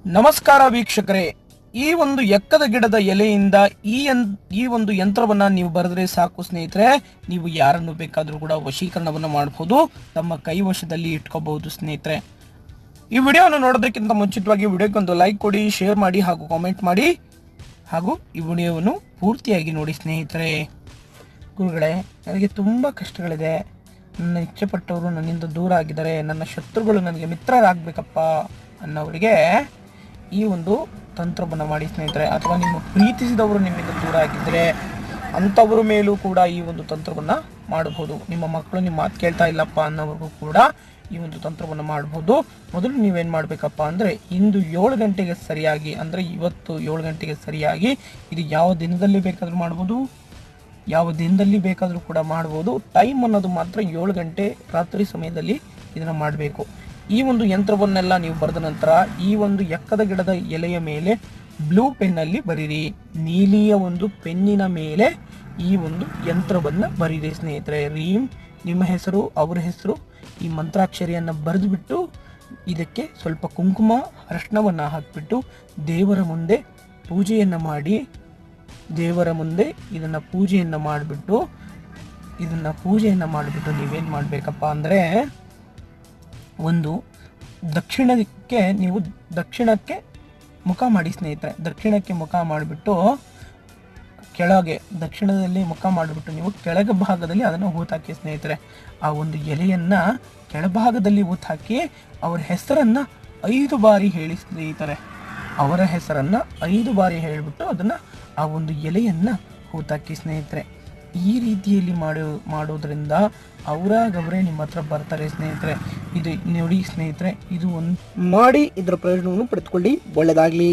ನಮಸ್ಕಾರ ವೀಕ್ಷಕರೇ. ಈ ಒಂದು ಎಕ್ಕದ ಗಿಡದ ಎಲೆಯಿಂದ ಈ ಒಂದು ಯಂತ್ರವನ್ನ ನೀವು ಬರೆದ್ರೆ ಸಾಕು ಸ್ನೇಹಿತರೆ, ನೀವು ಯಾರನ್ನು ಬೇಕಾದರೂ ಕೂಡ ವಶೀಕರಣವನ್ನು ಮಾಡಬಹುದು, ತಮ್ಮ ಕೈ ವಶದಲ್ಲಿ ಇಟ್ಕೋಬಹುದು ಸ್ನೇಹಿತರೆ. ಈ ವಿಡಿಯೋವನ್ನು ನೋಡೋದಕ್ಕಿಂತ ಮುಂಚಿತವಾಗಿ ವಿಡಿಯೋಕ್ಕೆ ಒಂದು ಲೈಕ್ ಕೊಡಿ, ಶೇರ್ ಮಾಡಿ ಹಾಗೂ ಕಾಮೆಂಟ್ ಮಾಡಿ, ಹಾಗೂ ಈ ವಿಡಿಯೋವನ್ನು ಪೂರ್ತಿಯಾಗಿ ನೋಡಿ ಸ್ನೇಹಿತರೆ. ಗುರುಗಳೇ, ನನಗೆ ತುಂಬ ಕಷ್ಟಗಳಿದೆ. ನನ್ನ ಇಚ್ಛೆಪಟ್ಟವರು ನನ್ನಿಂದ ದೂರ ಆಗಿದ್ದಾರೆ, ನನ್ನ ಶತ್ರುಗಳು ನನಗೆ ಮಿತ್ರರಾಗಬೇಕಪ್ಪ ಅನ್ನೋರಿಗೆ ಈ ಒಂದು ತಂತ್ರವನ್ನು ಮಾಡಿ ಸ್ನೇಹಿತರೆ. ಅಥವಾ ನಿಮ್ಮ ಪ್ರೀತಿಸಿದವರು ನಿಮ್ಮಿಂದ ದೂರ ಆಗಿದ್ದರೆ ಅಂಥವ್ರ ಮೇಲೂ ಕೂಡ ಈ ಒಂದು ತಂತ್ರವನ್ನು ಮಾಡಬಹುದು. ನಿಮ್ಮ ಮಕ್ಕಳು ನಿಮ್ಮ ಮಾತು ಕೇಳ್ತಾ ಇಲ್ಲಪ್ಪ ಅನ್ನೋರಿಗೂ ಕೂಡ ಈ ಒಂದು ತಂತ್ರವನ್ನು ಮಾಡಬಹುದು. ಮೊದಲು ನೀವೇನು ಮಾಡಬೇಕಪ್ಪ ಅಂದರೆ, ಇಂದು 7 ಗಂಟೆಗೆ ಸರಿಯಾಗಿ, ಅಂದರೆ ಇವತ್ತು 7 ಗಂಟೆಗೆ ಸರಿಯಾಗಿ, ಇದು ಯಾವ ದಿನದಲ್ಲಿ ಬೇಕಾದರೂ ಮಾಡ್ಬೋದು, ಯಾವ ದಿನದಲ್ಲಿ ಬೇಕಾದರೂ ಕೂಡ ಮಾಡ್ಬೋದು. ಟೈಮ್ ಅನ್ನೋದು ಮಾತ್ರ 7 ಗಂಟೆ ರಾತ್ರಿ ಸಮಯದಲ್ಲಿ ಇದನ್ನು ಮಾಡಬೇಕು. ಈ ಒಂದು ಯಂತ್ರವನ್ನೆಲ್ಲ ನೀವು ಬರೆದ ನಂತರ ಈ ಒಂದು ಎಕ್ಕದ ಗಿಡದ ಎಲೆಯ ಮೇಲೆ ಬ್ಲೂ ಪೆನ್ನಲ್ಲಿ ಬರೀರಿ. ನೀಲಿಯ ಒಂದು ಪೆನ್ನಿನ ಮೇಲೆ ಈ ಒಂದು ಯಂತ್ರವನ್ನು ಬರೀರಿ ಸ್ನೇಹಿತರೆ. ರೀಮ್, ನಿಮ್ಮ ಹೆಸರು, ಅವರ ಹೆಸರು, ಈ ಮಂತ್ರಾಕ್ಷರಿಯನ್ನು ಬರೆದುಬಿಟ್ಟು ಇದಕ್ಕೆ ಸ್ವಲ್ಪ ಕುಂಕುಮ ಅರಶಿನವನ್ನು ಹಾಕಿಬಿಟ್ಟು ದೇವರ ಮುಂದೆ ಪೂಜೆಯನ್ನು ಮಾಡಿ, ದೇವರ ಮುಂದೆ ಇದನ್ನು ಪೂಜೆಯನ್ನು ಮಾಡಿಬಿಟ್ಟು ನೀವೇನು ಮಾಡಬೇಕಪ್ಪ ಅಂದರೆ, ಒಂದು ದಕ್ಷಿಣಕ್ಕೆ ಮುಖ ಮಾಡಿ ಸ್ನೇಹಿತರೆ. ದಕ್ಷಿಣಕ್ಕೆ ಮುಖ ಮಾಡಿಬಿಟ್ಟು ದಕ್ಷಿಣದಲ್ಲಿ ಮುಖ ಮಾಡಿಬಿಟ್ಟು ನೀವು ಕೆಳಗೆ ಭಾಗದಲ್ಲಿ ಅದನ್ನು ಹೂತಾಕಿ ಸ್ನೇಹಿತರೆ. ಆ ಒಂದು ಎಲೆಯನ್ನು ಕೆಳಭಾಗದಲ್ಲಿ ಹೂತಾಕಿ ಅವರ ಹೆಸರನ್ನು 5 ಬಾರಿ ಹೇಳಿ ಸ್ನೇಹಿತರೆ. ಅವರ ಹೆಸರನ್ನು 5 ಬಾರಿ ಹೇಳಿಬಿಟ್ಟು ಅದನ್ನು ಆ ಒಂದು ಎಲೆಯನ್ನು ಹೂತಾಕಿ ಸ್ನೇಹಿತರೆ. ಈ ರೀತಿಯಲ್ಲಿ ಮಾಡೋದ್ರಿಂದ ಅವರೇ ನಿಮ್ಮ ಹತ್ರ ಬರ್ತಾರೆ ಸ್ನೇಹಿತರೆ. ಇದು ನೋಡಿ ಸ್ನೇಹಿತರೆ, ಇದು ಒಂದು ಮಾಡಿ ಇದರ ಪ್ರಯೋಜನವನ್ನು ಪಡೆದುಕೊಳ್ಳಿ. ಒಳ್ಳೆಯದಾಗಲಿ.